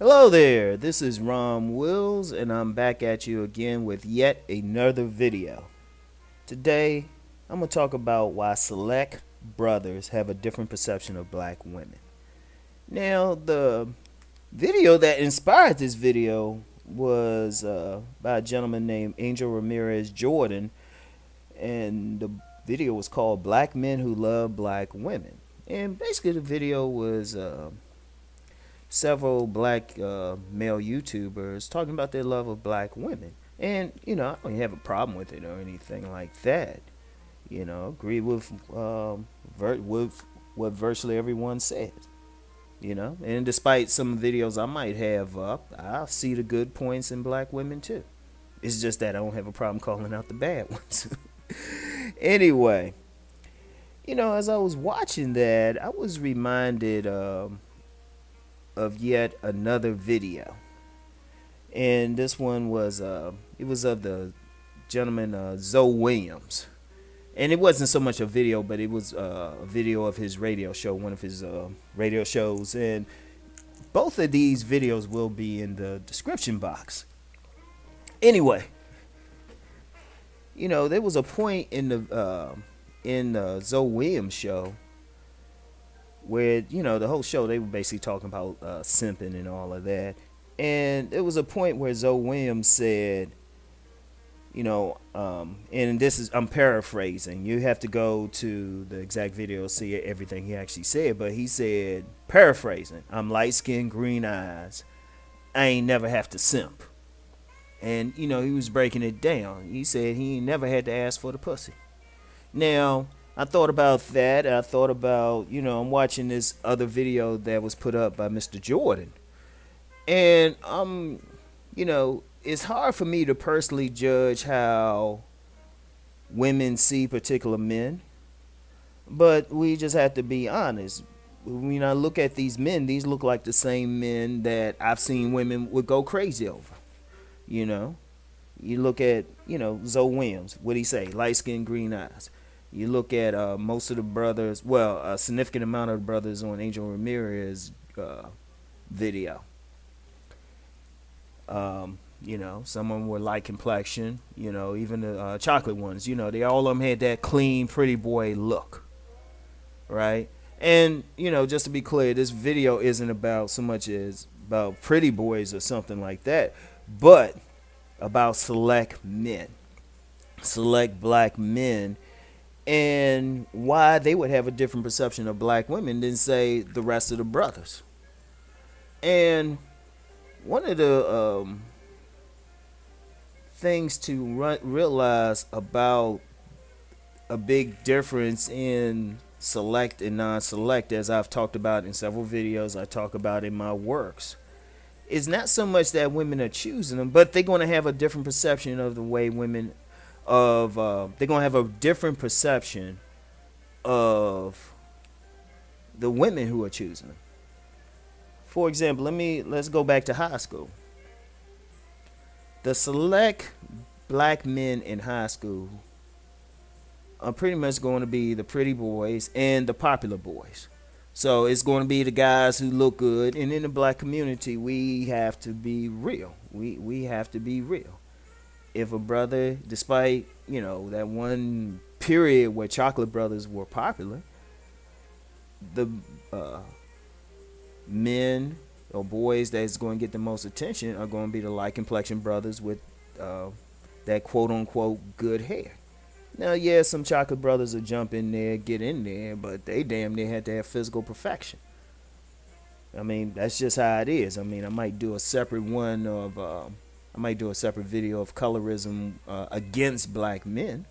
Hello there, this is Rom Wills, and I'm back at you again with yet another video. Today, I'm going to talk about why select brothers have a different perception of black women. Now, the video that inspired this video was by a gentleman named Angel Ramirez-Jordan, and the video was called Black Men Who Love Black Women. And basically, the video was several black male YouTubers talking about their love of black women. And, I don't have a problem with it or anything like that. Agree with what virtually everyone says. And despite some videos I might have up, I see the good points in black women too. It's just that I don't have a problem calling out the bad ones. Anyway, as I was watching that, I was reminded of yet another video, and this one was it was of the gentleman Zoe Williams, and it wasn't so much a video, but it was a video of his radio show, one of his radio shows, and both of these videos will be in the description box. Anyway, there was a point in the Zoe Williams show where the whole show they were basically talking about simping and all of that, and there was a point where Zoe Williams said, and this is, I'm paraphrasing, you have to go to the exact video to see everything he actually said, but he said, paraphrasing, I'm light skinned, green eyes, I ain't never have to simp. And he was breaking it down. He said he ain't never had to ask for the pussy. Now, I thought about that. I thought about, I'm watching this other video that was put up by Mr. Jordan. And, it's hard for me to personally judge how women see particular men. But we just have to be honest. When I look at these men, these look like the same men that I've seen women would go crazy over. You look at, Zoe Williams. What'd he say? Light skin, green eyes. You look at most of the brothers, well, a significant amount of the brothers on Angel Ramirez video. Some of them were light complexion, even the chocolate ones, they all of them had that clean, pretty boy look, right? And, just to be clear, this video isn't about so much as about pretty boys or something like that, but about select men, select black men, and why they would have a different perception of black women than, say, the rest of the brothers. And one of the things to realize about a big difference in select and non-select, as I've talked about in several videos, I talk about in my works, is not so much that women are choosing them, but they're going to have a different perception of the way women they're going to have a different perception of the women who are choosing them. For example, let's go back to high school. The select black men in high school are pretty much going to be the pretty boys and the popular boys. So it's going to be the guys who look good, and in the black community, we have to be real. We have to be real. If a brother, despite, that one period where chocolate brothers were popular, the men or boys that's going to get the most attention are going to be the light complexion brothers with that quote unquote good hair. Now, yeah, some chocolate brothers will jump in there, get in there, but they damn near had to have physical perfection. I mean, that's just how it is. I mean, I might do a separate video of colorism against black men,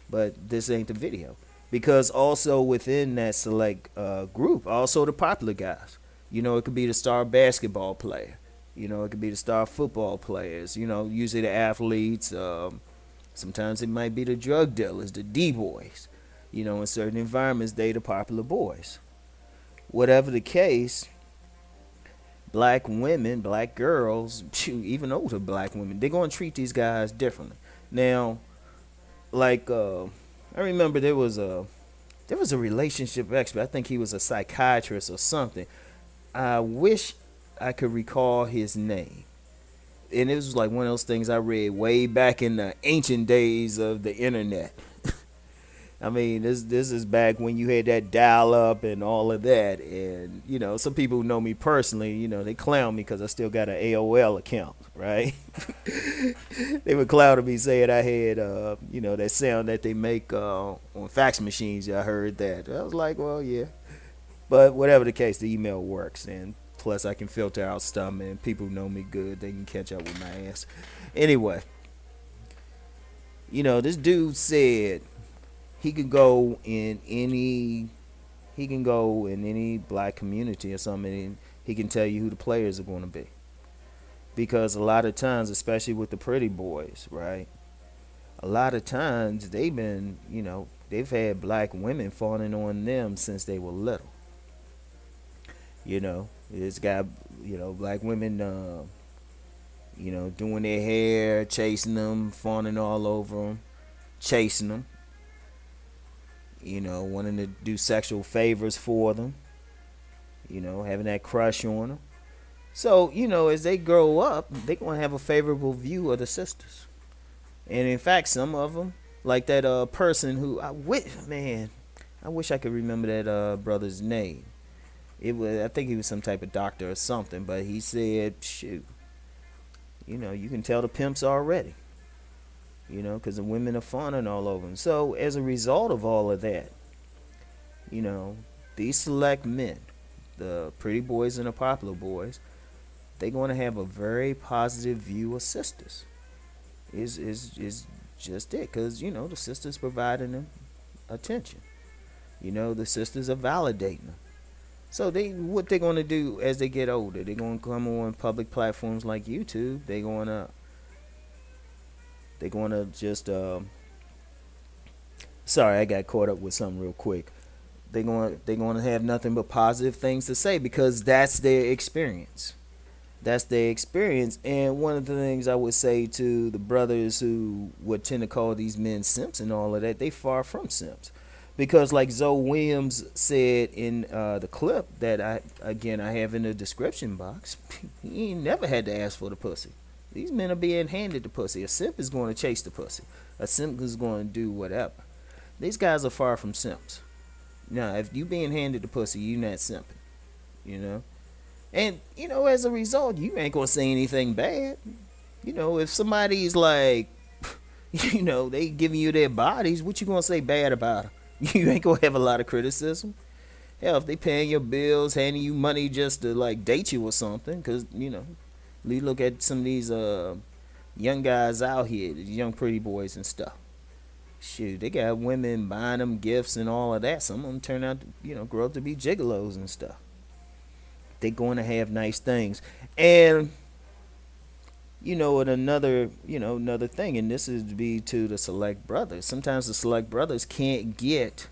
but this ain't the video. Because also within that select group, also the popular guys. It could be the star basketball player. It could be the star football players. Usually the athletes. Sometimes it might be the drug dealers, the D-boys. In certain environments, they the popular boys. Whatever the case, black women, black girls, even older black women, they're going to treat these guys differently. Now, like, I remember there was a relationship expert. I think he was a psychiatrist or something. I wish I could recall his name. And it was like one of those things I read way back in the ancient days of the internet. I mean, this is back when you had that dial up and all of that. And, some people who know me personally, they clown me because I still got an AOL account, right? They would clown me saying I had, that sound that they make on fax machines. I heard that. I was like, well, yeah. But whatever the case, the email works. And plus, I can filter out stuff, and people who know me good, they can catch up with my ass. Anyway, this dude said he could go in any black community or something, and he can tell you who the players are going to be, because a lot of times, especially with the pretty boys, right, a lot of times they've had black women falling on them since they were little. It's got black women doing their hair, chasing them, fawning all over them, chasing them, wanting to do sexual favors for them, having that crush on them. So, as they grow up, they're going to have a favorable view of the sisters. And in fact, some of them, like that person who, I wish I could remember that brother's name. I think he was some type of doctor or something, but he said, shoot, you can tell the pimps already, because the women are fawning all over them. So as a result of all of that, these select men, the pretty boys and the popular boys, they're going to have a very positive view of sisters. Is just it, because the sisters providing them attention. The sisters are validating them. So what they're going to do as they get older, they're going to come on public platforms like YouTube. They're going to just sorry, I got caught up with something real quick. They're going to have nothing but positive things to say, because that's their experience. That's their experience. And one of the things I would say to the brothers who would tend to call these men simps and all of that, they far from simps. Because like Zoe Williams said in the clip that I have in the description box, he ain't never had to ask for the pussy. These men are being handed the pussy. A simp is going to chase the pussy. A simp is going to do whatever. These guys are far from simps. Now, if you being handed the pussy, you not simping. And, as a result, you ain't going to say anything bad. If somebody's like, they giving you their bodies, what you going to say bad about them? You ain't gonna have a lot of criticism. Hell, if they paying your bills, handing you money just to like date you or something, because you look at some of these young guys out here, these young pretty boys and stuff. Shoot, they got women buying them gifts and all of that. Some of them turn out to grow up to be gigolos and stuff. They going to have nice things, and and another thing, and this is to be to the select brothers. Sometimes the select brothers can't get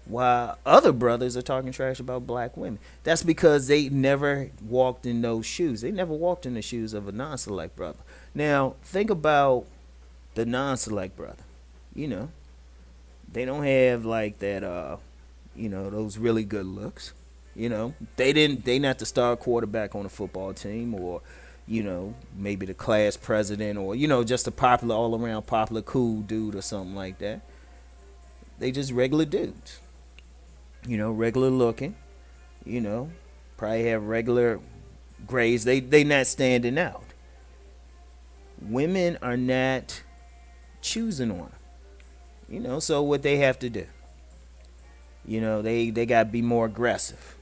why other brothers are talking trash about black women. That's because they never walked in those shoes. They never walked in the shoes of a non-select brother. Now, think about the non-select brother. They don't have like that, those really good looks. They not the star quarterback on a football team, or maybe the class president, or, just a popular, all around popular, cool dude or something like that. They just regular dudes. Regular looking, probably have regular grades. They not standing out. Women are not choosing on them. So what they have to do, they got to be more aggressive.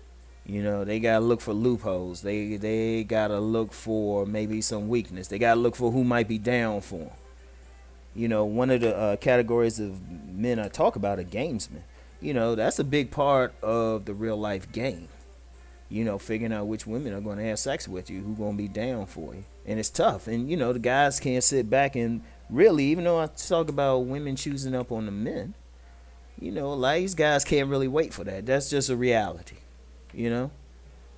They got to look for loopholes. They got to look for maybe some weakness. They got to look for who might be down for them. One of the categories of men I talk about are gamesmen. That's a big part of the real life game. Figuring out which women are going to have sex with you, who going to be down for you. And it's tough. And, the guys can't sit back and really, even though I talk about women choosing up on the men, a lot of these guys can't really wait for that. That's just a reality.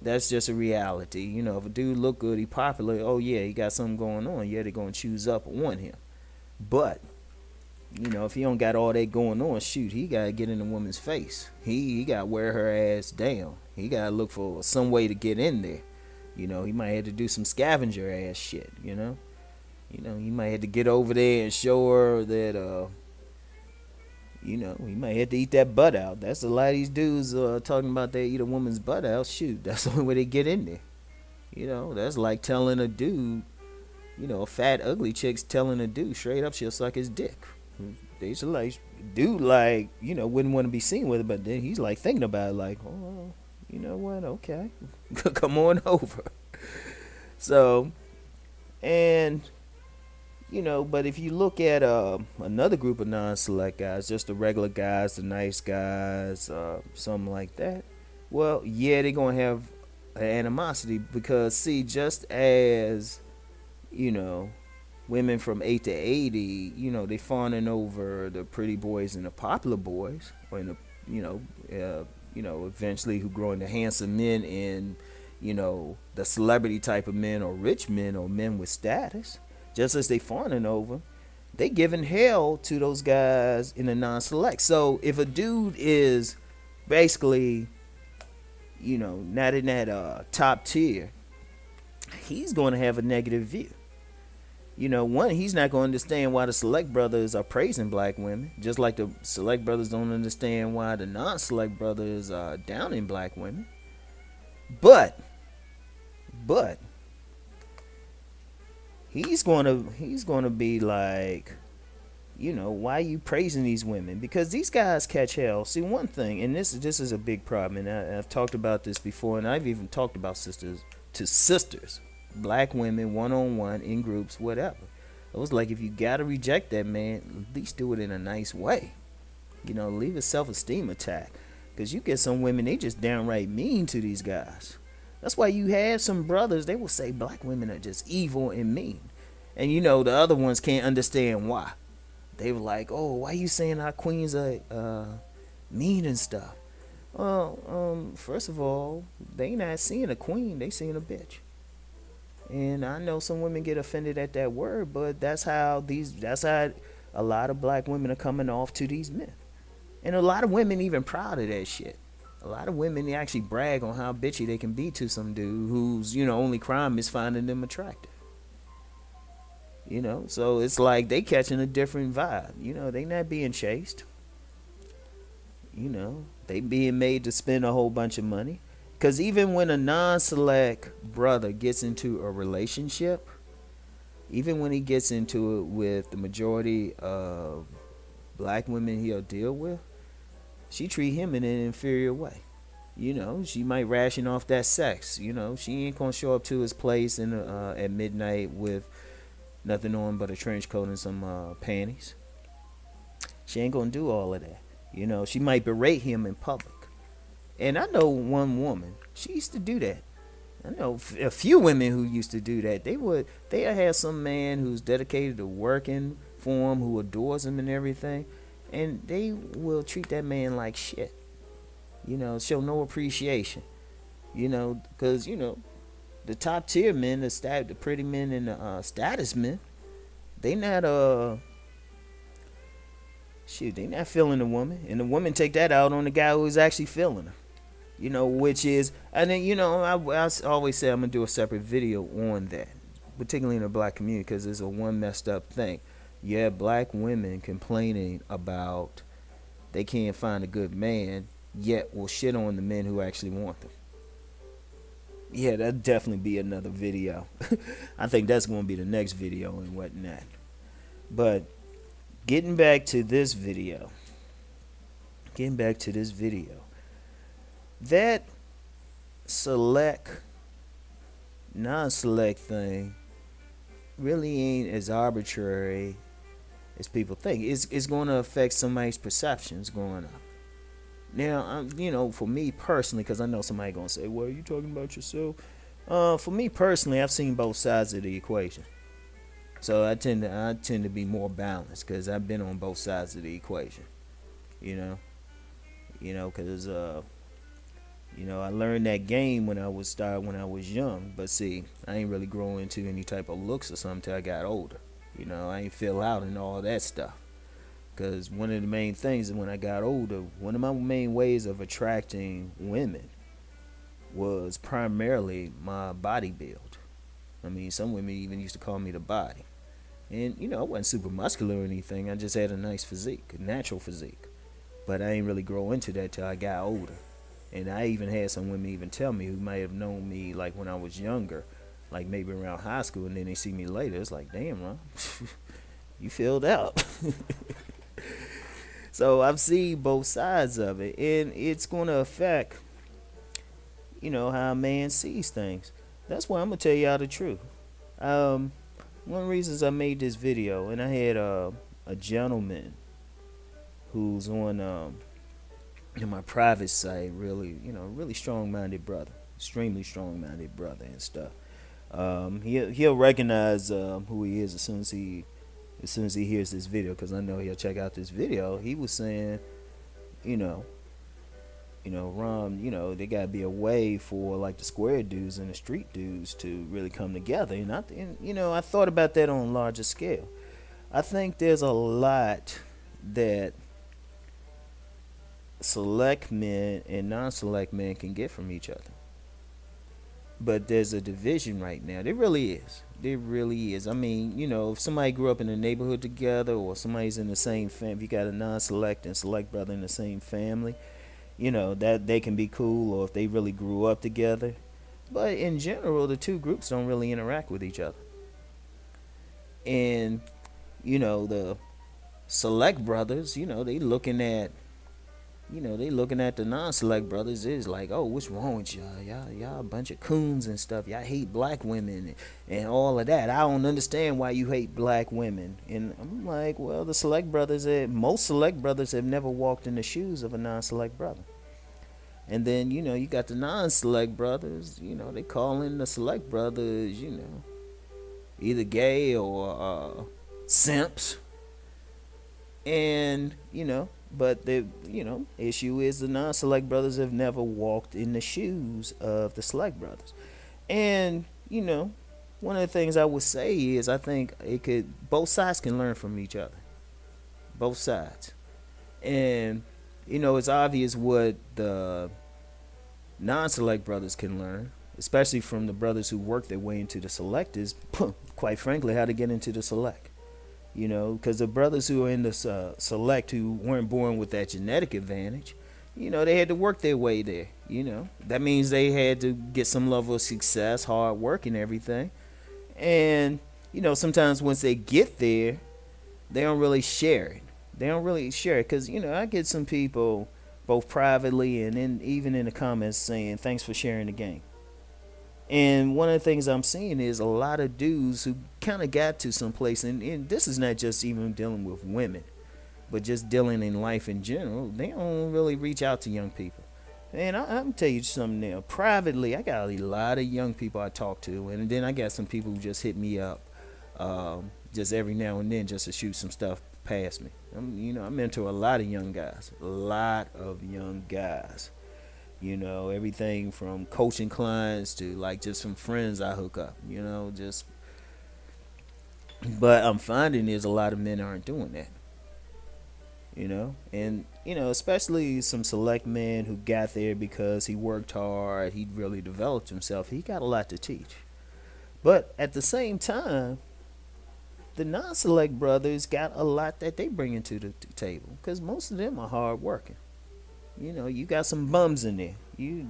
That's just a reality. If a dude look good, he popular, oh yeah, he got something going on, yeah, they're gonna choose up on him. But if he don't got all that going on, shoot, he gotta get in the woman's face. He gotta wear her ass down. He gotta look for some way to get in there. He might have to do some scavenger ass shit. He might have to get over there and show her that he might have to eat that butt out. That's a lot of these dudes talking about they eat a woman's butt out. Shoot, that's the only way they get in there. That's like telling a dude, a fat ugly chick's telling a dude straight up she'll suck his dick. They should like dude like wouldn't want to be seen with it, but then he's like thinking about it like, oh, you know what? Okay, come on over. So, and but if you look at another group of non-select guys, just the regular guys, the nice guys, something like that, well, yeah, they're gonna have an animosity because see, just as women from 8 to 80, they fawning over the pretty boys and the popular boys, or in the eventually who grow into handsome men and the celebrity type of men or rich men or men with status. Just as they fawning over, they giving hell to those guys in the non-select. So if a dude is basically, not in that top tier, he's going to have a negative view. One, he's not going to understand why the select brothers are praising black women, just like the select brothers don't understand why the non-select brothers are downing black women. But he's gonna be like, why are you praising these women? Because these guys catch hell. See, one thing, and this is a big problem, and I've talked about this before, and I've even talked about sisters, black women, one-on-one, in groups, whatever. It was like, if you gotta reject that man, at least do it in a nice way. Leave a self-esteem attack. Because you get some women, they just downright mean to these guys. That's why you have some brothers, they will say black women are just evil and mean. And the other ones can't understand why. They were like, oh, why you saying our queens are mean and stuff? Well, first of all, they not seeing a queen, they seeing a bitch. And I know some women get offended at that word, but that's how a lot of black women are coming off to these men. And a lot of women even proud of that shit. A lot of women, they actually brag on how bitchy they can be to some dude whose, only crime is finding them attractive. So it's like they catching a different vibe. They not being chased. They being made to spend a whole bunch of money. Because even when a non-select brother gets into a relationship, even when he gets into it with the majority of black women he'll deal with, she treat him in an inferior way. She might ration off that sex. She ain't gonna show up to his place at midnight with nothing on but a trench coat and some panties. She ain't gonna do all of that. She might berate him in public. And I know one woman, she used to do that. I know a few women who used to do that. They have some man who's dedicated to working for him, who adores him and everything, and they will treat that man like shit. Show no appreciation. Because the top tier men, the pretty men and the status men, they not they not feeling the woman, and the woman take that out on the guy who's actually feeling her. Which is, and then I always say I'm gonna do a separate video on that, particularly in the black community, because it's a one messed up thing. Yeah, black women complaining about they can't find a good man, yet will shit on the men who actually want them. Yeah, that'll definitely be another video. I think that's going to be the next video and whatnot. But getting back to this video. That select, non-select thing really ain't as arbitrary as people think. It's going to affect somebody's perceptions growing up. Now, for me personally, because I know somebody going to say, well, are you talking about yourself? For me personally, I've seen both sides of the equation. So I tend to be more balanced because I've been on both sides of the equation. Because I learned that game when I was young. But see, I ain't really grow into any type of looks or something till I got older. I ain't fill out and all that stuff. Because one of the main things is when I got older, one of my main ways of attracting women was primarily my body build. I mean, some women even used to call me the body. And, I wasn't super muscular or anything. I just had a nice physique, a natural physique. But I ain't really grow into that till I got older. And I even had some women even tell me who might have known me like when I was younger, like maybe around high school, and then they see me later. It's like, damn, Ron, you filled out. So I've seen both sides of it, and it's going to affect, how a man sees things. That's why I'm gonna tell y'all the truth. Um, One of the reasons I made this video, and I had a gentleman who's on in my private site, really, really strong-minded brother, extremely strong-minded brother and stuff. He'll recognize who he is as soon as he hears this video, because I know he'll check out this video. He was saying, you know, Ron, there gotta be a way for like the square dudes and the street dudes to really come together. I thought about that on a larger scale. I think there's a lot that select men and non-select men can get from each other. But there's a division right now. There really is. There really is. I mean, if somebody grew up in a neighborhood together, or somebody's in the same family, if you got a non-select and select brother in the same family, that they can be cool, or if they really grew up together. But in general, the two groups don't really interact with each other. And, the select brothers, they looking at the non-select brothers is like, oh, what's wrong with y'all? Y'all a bunch of coons and stuff. Y'all hate black women and all of that. I don't understand why you hate black women. And I'm like, well, most select brothers have never walked in the shoes of a non-select brother. And then, you got the non-select brothers, they calling the select brothers, either gay or simps. And, but the issue is the non-select brothers have never walked in the shoes of the select brothers. And one of the things I would say is I think both sides can learn from each other, both sides. And it's obvious what the non-select brothers can learn, especially from the brothers who work their way into the select, is quite frankly how to get into the select. Because the brothers who are in the select who weren't born with that genetic advantage, they had to work their way there. That means they had to get some level of success, hard work, and everything. And sometimes once they get there, they don't really share it. Because I get some people both privately and even in the comments saying thanks for sharing the game. And one of the things I'm seeing is a lot of dudes who kind of got to some place, and this is not just even dealing with women, but just dealing in life in general. They don't really reach out to young people. And I'm going to tell you something now. Privately, I got a lot of young people I talk to, and then I got some people who just hit me up just every now and then just to shoot some stuff past me. I'm into a lot of young guys. Everything from coaching clients to like just some friends I hook up, but I'm finding there's a lot of men aren't doing that, and, especially some select men who got there because he worked hard, he really developed himself, he got a lot to teach. But at the same time, the non-select brothers got a lot that they bring into the table, because most of them are hard working. You got some bums in there.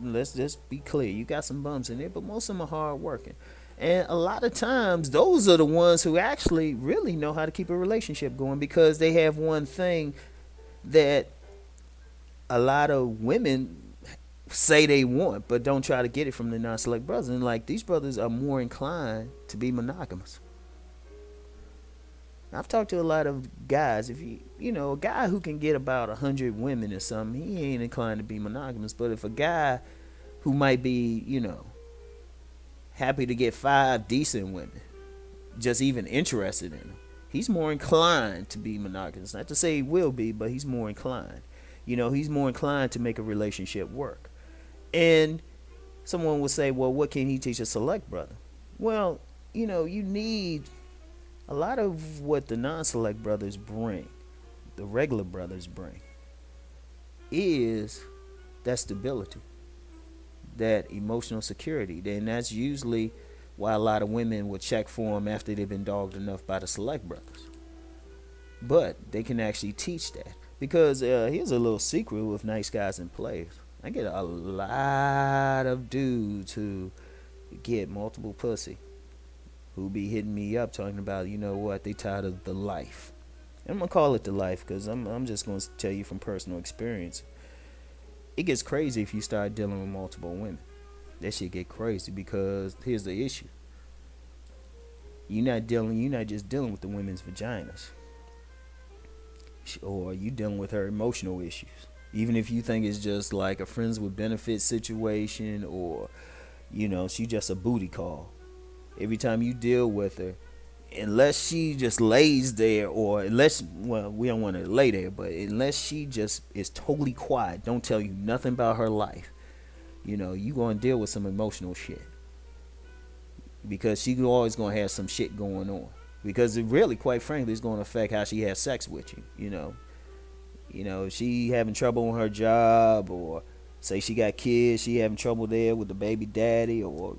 Let's just be clear. You got some bums in there, but most of them are hard working. And a lot of times, those are the ones who actually really know how to keep a relationship going, because they have one thing that a lot of women say they want, but don't try to get it from the non-select brothers. And like, these brothers are more inclined to be monogamous. I've talked to a lot of guys. If a guy who can get about 100 women or something, he ain't inclined to be monogamous. But if a guy who might be, happy to get 5 decent women, just even interested in them, he's more inclined to be monogamous. Not to say he will be, but he's more inclined. He's more inclined to make a relationship work. And someone would say, well, what can he teach a select brother? Well, you need a lot of what the non-select brothers bring, the regular brothers bring, is that stability. that emotional security. Then that's usually why a lot of women will check for them after they've been dogged enough by the select brothers. But they can actually teach that. Because here's a little secret with nice guys and players. I get a lot of dudes who get multiple pussy who be hitting me up talking about, you know what, they tired of the life. I'm gonna call it the life because I'm just gonna tell you from personal experience. It gets crazy if you start dealing with multiple women. That shit get crazy because here's the issue. You're not just dealing with the women's vaginas, or you dealing with her emotional issues. Even if you think it's just like a friends with benefits situation, or she just a booty call. Every time you deal with her, unless she just lays there, or we don't want her to lay there, but unless she just is totally quiet, don't tell you nothing about her life, you gonna deal with some emotional shit, because she always gonna have some shit going on, because it really, quite frankly, is gonna affect how she has sex with you. If she having trouble on her job, or say she got kids, she having trouble there with the baby daddy, or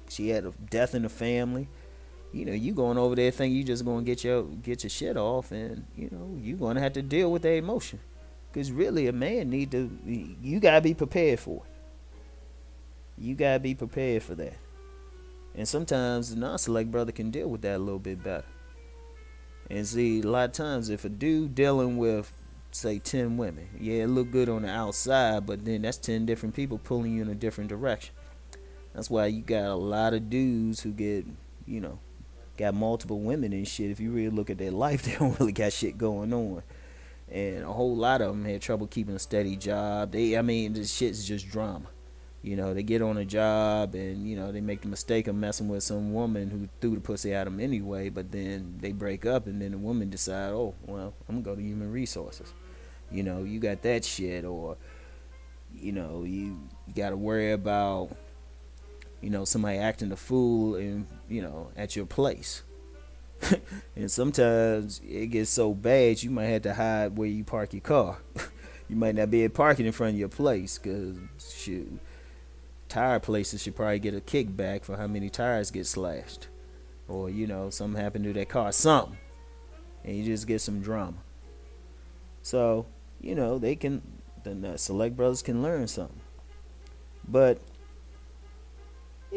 she had a death in the family. You going over there thinking you just gonna get your shit off, and you gonna have to deal with that emotion, because really a man you gotta be prepared for it. You gotta be prepared for that. And sometimes the non-select brother can deal with that a little bit better. And see, a lot of times if a dude dealing with, say, 10 women, yeah, it look good on the outside, but then that's 10 different people pulling you in a different direction. That's why you got a lot of dudes who got multiple women and shit. If you really look at their life, they don't really got shit going on. And a whole lot of them had trouble keeping a steady job. This shit's just drama. They get on a job and, they make the mistake of messing with some woman who threw the pussy at them anyway, but then they break up and then the woman decide, oh, well, I'm going to go to human resources. You got that shit, or, you got to worry about, somebody acting a fool and, at your place. And sometimes it gets so bad you might have to hide where you park your car. You might not be able to park it in front of your place, because, shoot, tire places should probably get a kickback for how many tires get slashed, or something happened to that car, something, and you just get some drama. So the select brothers can learn something. But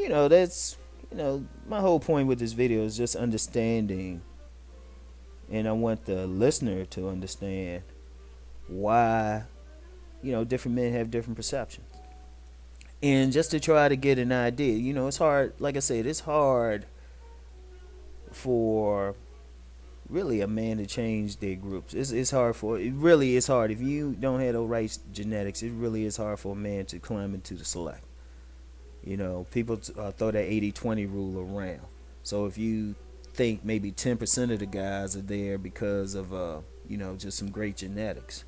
that's my whole point with this video is just understanding, and I want the listener to understand why different men have different perceptions. And just to try to get an idea, it's hard. Like I said, it's hard for really a man to change their groups. It's hard it really is hard. If you don't have the right genetics, it really is hard for a man to climb into the select. People throw that 80-20 rule around. So if you think maybe 10% of the guys are there because of just some great genetics,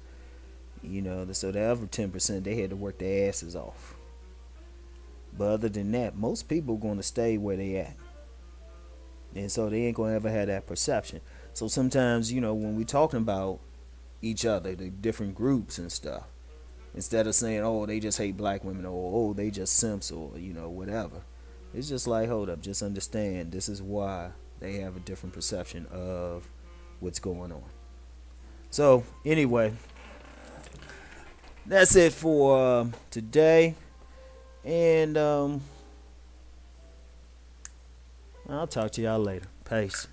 so the other 10%, they had to work their asses off. But other than that, most people are going to stay where they at. And so they ain't going to ever have that perception. So sometimes, when we talking about each other, the different groups and stuff, instead of saying, oh, they just hate black women, or oh, they just simps, or whatever, it's just like, hold up, just understand this is why they have a different perception of what's going on. So anyway, that's it for today. And I'll talk to y'all later. Peace.